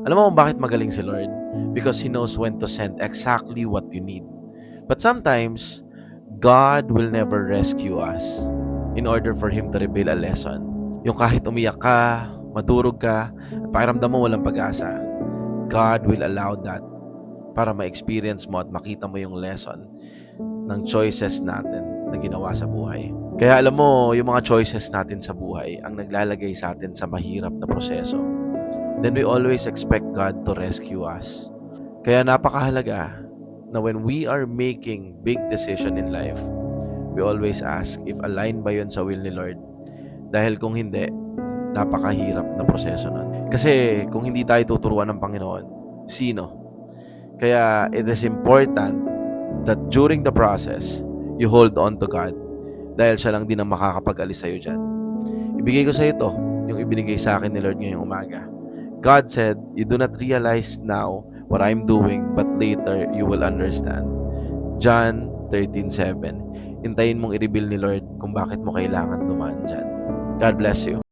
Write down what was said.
Alam mo kung bakit magaling si Lord? Because He knows when to send exactly what you need. But sometimes, God will never rescue us in order for Him to reveal a lesson. Yung kahit umiyak ka, madurog ka, at pakiramdam mo walang pag-asa, God will allow that para ma-experience mo at makita mo yung lesson ng choices natin na ginawa sa buhay. Kaya alam mo, yung mga choices natin sa buhay ang naglalagay sa atin sa mahirap na proseso. Then we always expect God to rescue us. Kaya napakahalaga na when we are making big decision in life, we always ask if align ba yun sa will ni Lord. Dahil kung hindi, napakahirap na proseso nun. Kasi kung hindi tayo tuturuan ng Panginoon, sino? Kaya it is important that during the process, you hold on to God. Dahil siya lang din ang makakapag-alis sa'yo dyan. Ibigay ko sa ito, yung ibinigay sa akin ni Lord ngayong umaga. God said, "You do not realize now what I'm doing, but later you will understand." John 13:7. Hintayin mong i-reveal ni Lord kung bakit mo kailangan dumaan dyan. God bless you.